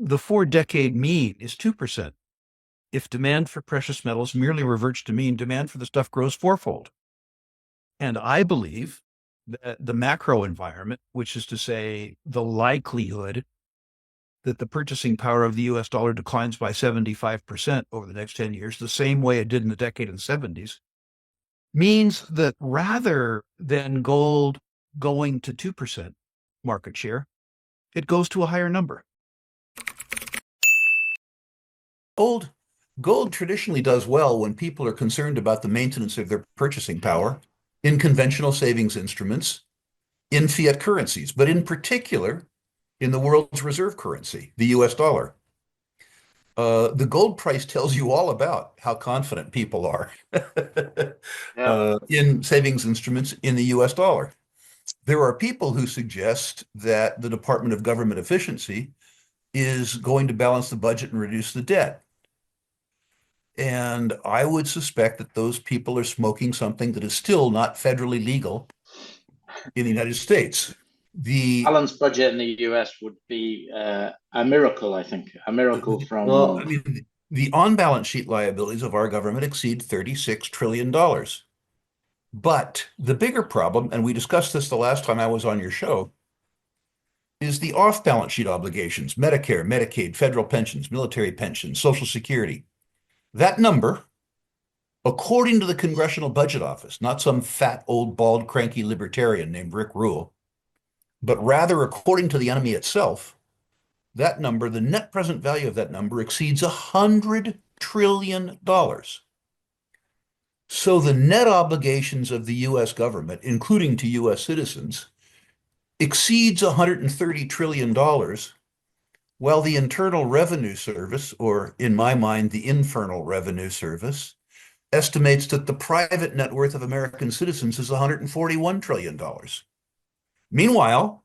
the 4-decade mean is 2%. If demand for precious metals merely reverts to mean, demand for the stuff grows fourfold. And I believe that the macro environment, which is to say the likelihood that the purchasing power of the US dollar declines by 75% over the next 10 years, the same way it did in the decade of the 70s, means that rather than gold going to 2% market share, it goes to a higher number. Gold, gold traditionally does well when people are concerned about the maintenance of their purchasing power in conventional savings instruments, in fiat currencies, but in particular in the world's reserve currency, the US dollar. The gold price tells you all about how confident people are Yeah. in savings instruments in the US dollar. There are people who suggest that the Department of Government Efficiency is going to balance the budget and reduce the debt. And I would suspect that those people are smoking something that is still not federally legal in the United States. The Balanced budget in the US would be a miracle, I think. A miracle well, from I mean, the on-balance sheet liabilities of our government exceed $36 trillion. But the bigger problem, and we discussed this the last time I was on your show, is the off-balance sheet obligations, Medicare, Medicaid, federal pensions, military pensions, Social Security. That number, according to the Congressional Budget Office, not some fat, old, bald, cranky libertarian named Rick Rule, but rather according to the enemy itself, that number, the net present value of that number exceeds $100 trillion. So the net obligations of the US government, including to US citizens, exceeds $130 trillion, while the Internal Revenue Service, or in my mind, the Infernal Revenue Service, estimates that the private net worth of American citizens is $141 trillion. Meanwhile,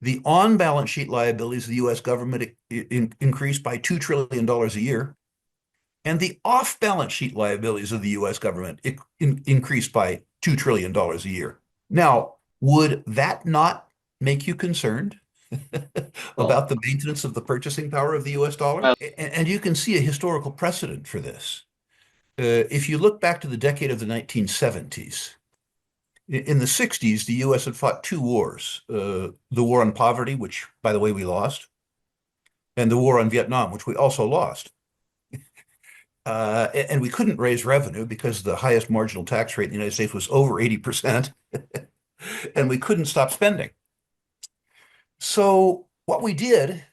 the on-balance sheet liabilities of the US government increase by $2 trillion a year, and the off-balance sheet liabilities of the US government increase by $2 trillion a year. Now, would that not make you concerned well, about the maintenance of the purchasing power of the US dollar? well, And you can see a historical precedent for this. If you look back to the decade of the 1970s, in the 60s, the US had fought two wars, the war on poverty, which, by the way, we lost, and the war on Vietnam, which we also lost. And we couldn't raise revenue because the highest marginal tax rate in the United States was over 80%, and we couldn't stop spending. So what we did,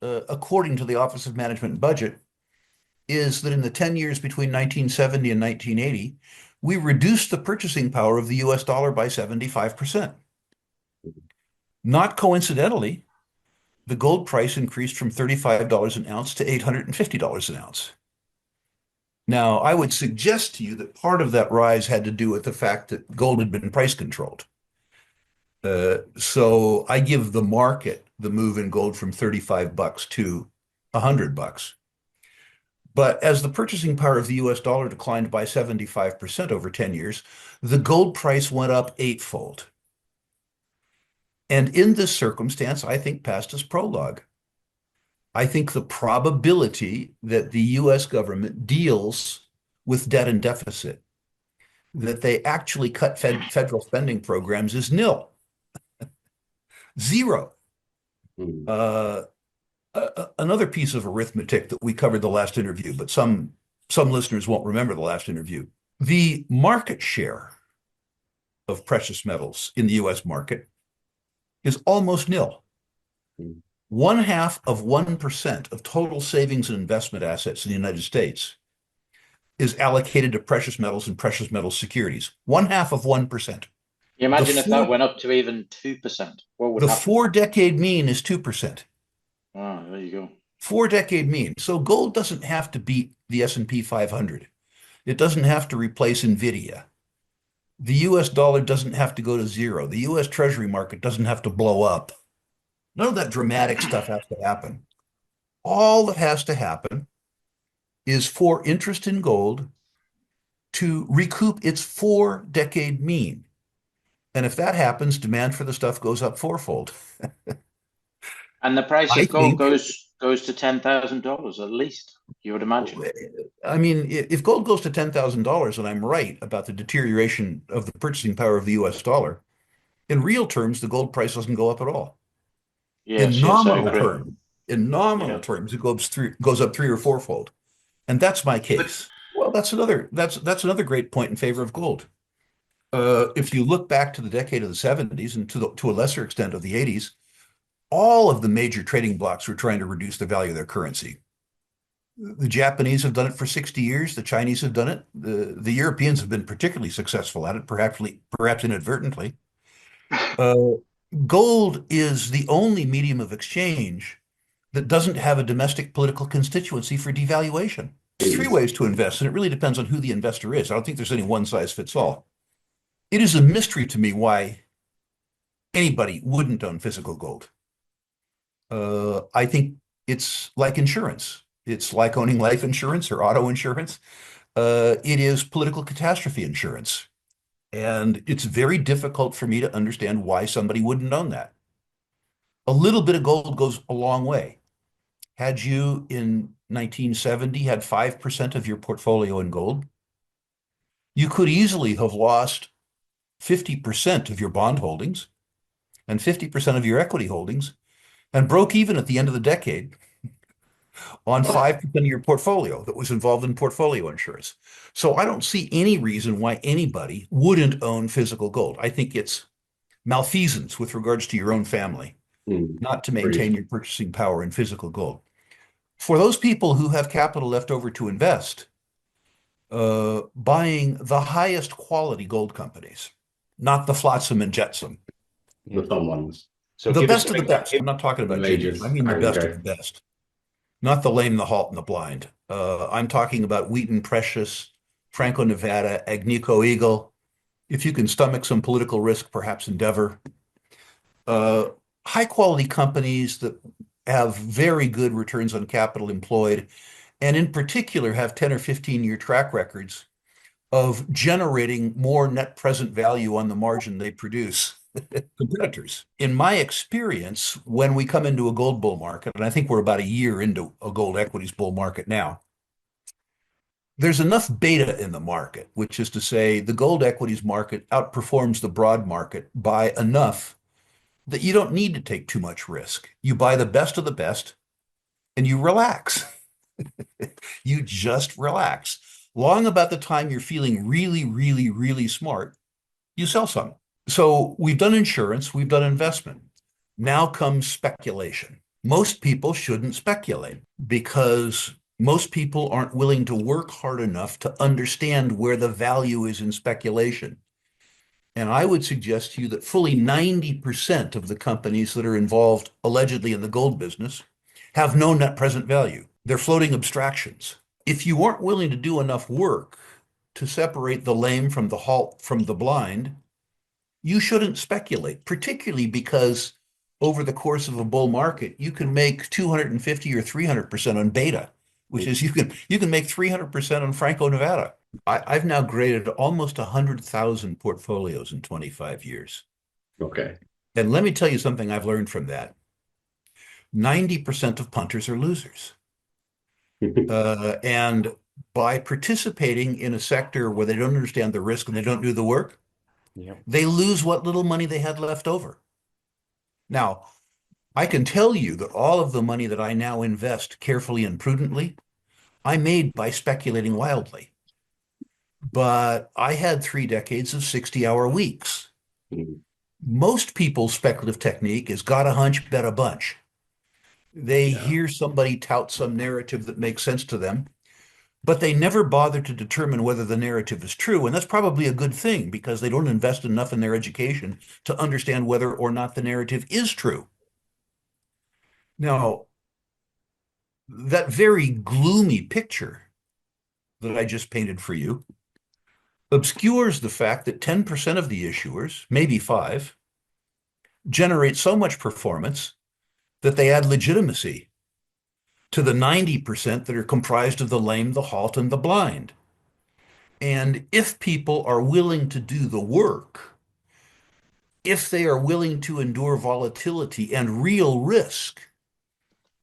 according to the Office of Management and Budget, is that in the 10 years between 1970 and 1980, we reduced the purchasing power of the US dollar by 75%. Not coincidentally, the gold price increased from $35 an ounce to $850 an ounce. Now, I would suggest to you that part of that rise had to do with the fact that gold had been price controlled. So I give the market the move in gold from $35 to $100. But as the purchasing power of the US dollar declined by 75% over 10 years, the gold price went up eightfold. And in this circumstance, I think past is prologue. I think the probability that the US government deals with debt and deficit, that they actually cut federal spending programs is nil. Zero. hmm. Uh, Another piece of arithmetic that we covered the last interview, but some listeners won't remember the last interview. The market share of precious metals in the US market is almost nil. 0.5% of total savings and investment assets in the United States is allocated to precious metals and precious metal securities. 0.5%. You The imagine if that four went up to even 2%, what would the happen? 4-decade mean is 2%. Oh, there you go. 4-decade mean. So gold doesn't have to beat the S&P 500. It doesn't have to replace Nvidia. The US dollar doesn't have to go to zero. The US Treasury market doesn't have to blow up. None of that dramatic stuff has to happen. All that has to happen is for interest in gold to recoup its 4-decade mean. And if that happens, demand for the stuff goes up fourfold. And the price I of gold think, goes goes to $10,000 at least, you would imagine. I mean, if gold goes to $10,000 and I'm right about the deterioration of the purchasing power of the US dollar, in real terms, the gold price doesn't go up at all. In Yes, yes, I nominal agree. terms, in nominal Yeah. terms, it goes up three or fourfold. And that's my But case. Well, that's another great point in favor of gold. If you look back to the decade of the 70s and to a lesser extent of the 80s, all of the major trading blocs were trying to reduce the value of their currency. The Japanese have done it for 60 years. The Chinese have done it. The Europeans have been particularly successful at it, perhaps inadvertently. Uh, Gold is the only medium of exchange that doesn't have a domestic political constituency for devaluation. There's three ways to invest, and it really depends on who the investor is. I don't think there's any one size fits all. It is a mystery to me why anybody wouldn't own physical gold. I think it's like insurance. It's like owning life insurance or auto insurance. It is political catastrophe insurance. And it's very difficult for me to understand why somebody wouldn't own that. A little bit of gold goes a long way. Had you in 1970 had 5% of your portfolio in gold, you could easily have lost 50% of your bond holdings and 50% of your equity holdings and broke even at the end of the decade on 5% of your portfolio that was involved in portfolio insurance. So I don't see any reason why anybody wouldn't own physical gold. I think it's malfeasance with regards to your own family, not to maintain Agreed. your purchasing power in physical gold. For those people who have capital left over to invest, buying the highest quality gold companies, not the flotsam and jetsam, The fun ones. So the give us best some of the best. I'm not talking the about genius. I majors. mean the best of Okay. the best, not the lame, the halt, and the blind. I'm talking about Wheaton Precious, Franco-Nevada, Agnico Eagle. If you can stomach some political risk, perhaps Endeavor. Uh, High quality companies that have very good returns on capital employed, and in particular have 10 or 15-year track records of generating more net present value on the margin they produce competitors. In my experience, when we come into a gold bull market, and I think we're about a year into a gold equities bull market now, there's enough beta in the market, which is to say the gold equities market outperforms the broad market by enough that you don't need to take too much risk. You buy the best of the best and you relax. You just relax. Long about the time you're feeling really, really, really smart, you sell some. So we've done insurance, we've done investment. Now comes speculation. Most people shouldn't speculate because most people aren't willing to work hard enough to understand where the value is in speculation. And I would suggest to you that fully 90% of the companies that are involved allegedly in the gold business have no net present value. They're floating abstractions. If you aren't willing to do enough work to separate the lame from the halt from the blind, you shouldn't speculate, particularly because over the course of a bull market, you can make 250 or 300% on beta, which is you can make 300% on Franco Nevada. I've now graded almost 100,000 portfolios in 25 years. Okay. And let me tell you something I've learned from that. 90% of punters are losers. And by participating in a sector where they don't understand the risk and they don't do the work, Yeah. they lose what little money they had left over. Now, I can tell you that all of the money that I now invest carefully and prudently, I made by speculating wildly. But I had 3 decades of 60-hour weeks. Mhm. Most people's speculative technique is got a hunch, bet a bunch. They Yeah. hear somebody tout some narrative that makes sense to them, but they never bother to determine whether the narrative is true. And that's probably a good thing because they don't invest enough in their education to understand whether or not the narrative is true. Now, that very gloomy picture that I just painted for you obscures the fact that 10% of the issuers, maybe five, generate so much performance that they add legitimacy to the 90% that are comprised of the lame, the halt, and the blind. And if people are willing to do the work, if they are willing to endure volatility and real risk,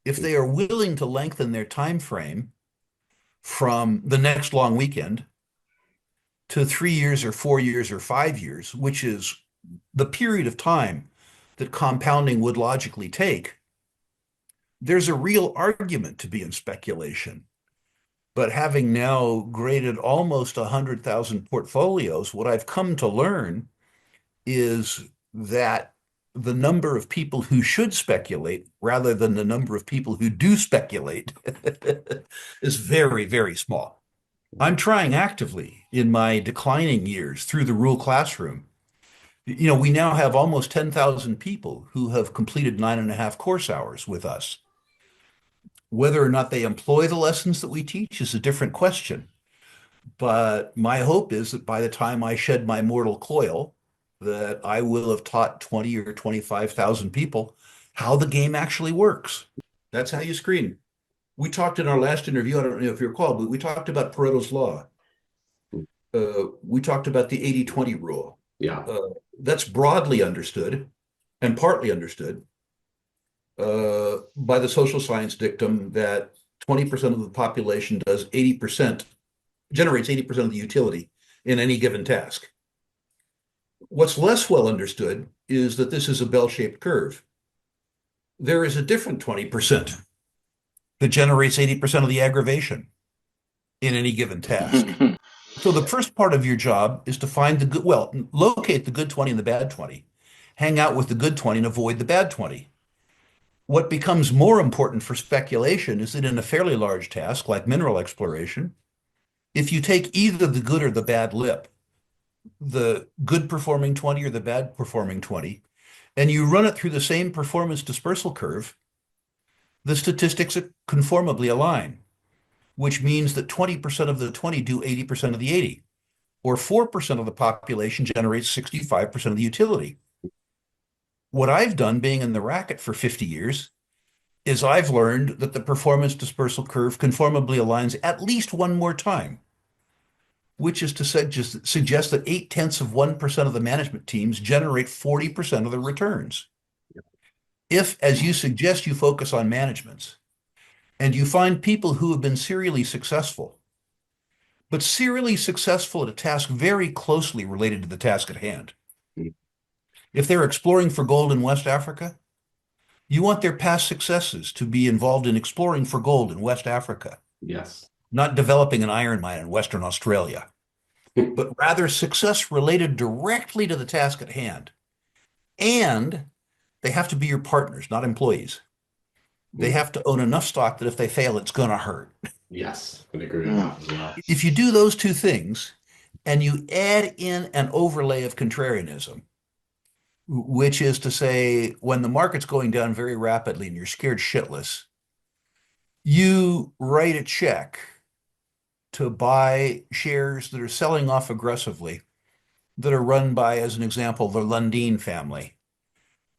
if they are willing to lengthen their time frame from the next long weekend to 3 years or 4 years or 5 years, which is the period of time that compounding would logically take, there's a real argument to be in speculation. But having now graded almost 100,000 portfolios, what I've come to learn is that the number of people who should speculate rather than the number of people who do speculate is very, very small. I'm trying actively in my declining years through the Rule Classroom. We now have almost 10,000 people who have completed 9.5 course hours with us. Whether or not they employ the lessons that we teach is a different question. But my hope is that by the time I shed my mortal coil, that I will have taught 20 or 25,000 people how the game actually works. That's how you screen. We talked in our last interview, I don't know if you recall, but we talked about Pareto's law. We talked about the 80-20 rule. Yeah. That's broadly understood and partly understood by the social science dictum that 20% of the population generates 80% of the utility in any given task. What's less well understood is that this is a bell-shaped curve. There is a different 20% that generates 80% of the aggravation in any given task. So the first part of your job is to find locate the good 20 and the bad 20, hang out with the good 20 and avoid the bad 20. What becomes more important for speculation is that in a fairly large task like mineral exploration, if you take either the good or the bad lip, the good performing 20 or the bad performing 20, and you run it through the same performance dispersal curve, the statistics conformably align, which means that 20% of the 20 do 80% of the 80, or 4% of the population generates 65% of the utility. What I've done being in the racket for 50 years is I've learned that the performance dispersal curve conformably aligns at least one more time, which is to suggest that 0.8% of the management teams generate 40% of the returns. If, as you suggest, you focus on managements and you find people who have been serially successful, but serially successful at a task very closely related to the task at hand. If they're exploring for gold in West Africa, you want their past successes to be involved in exploring for gold in West Africa. Yes. Not developing an iron mine in Western Australia, but rather success related directly to the task at hand. And they have to be your partners, not employees. They have to own enough stock that if they fail, it's going to hurt. Yes, I agree with that as well. If you do those two things and you add in an overlay of contrarianism, which is to say, when the market's going down very rapidly and you're scared shitless, you write a check to buy shares that are selling off aggressively, that are run by, as an example, the Lundin family,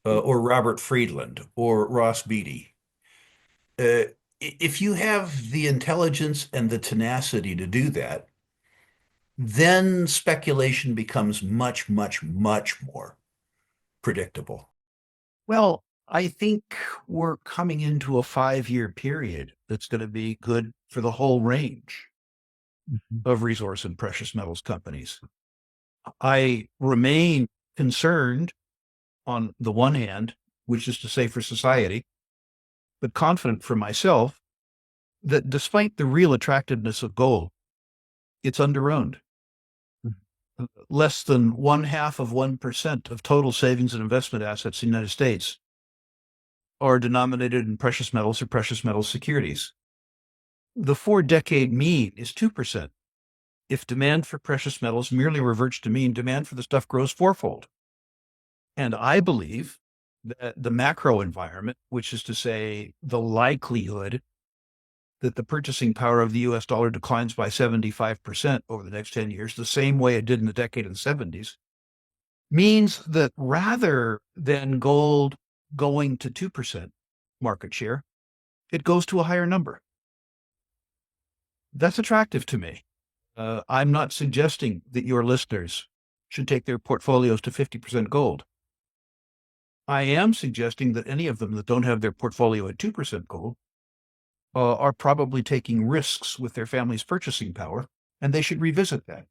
or Robert Friedland, or Ross Beatty. If you have the intelligence and the tenacity to do that, then speculation becomes much, much, much more predictable. Well, I think we're coming into a 5-year period that's going to be good for the whole range of resource and precious metals companies. I remain concerned on the one hand, which is to say for society, but confident for myself that despite the real attractiveness of gold, it's under-owned. Less than 0.5% of total savings and investment assets in the United States are denominated in precious metals or precious metals securities. The 4-decade mean is 2%. If demand for precious metals merely reverts to mean, demand for the stuff grows fourfold. And I believe that the macro environment, which is to say the likelihood that the purchasing power of the US dollar declines by 75% over the next 10 years, the same way it did in the decade of the 70s, means that rather than gold going to 2% market share, it goes to a higher number. That's attractive to me. I'm not suggesting that your listeners should take their portfolios to 50% gold. I am suggesting that any of them that don't have their portfolio at 2% gold are probably taking risks with their family's purchasing power, and they should revisit that.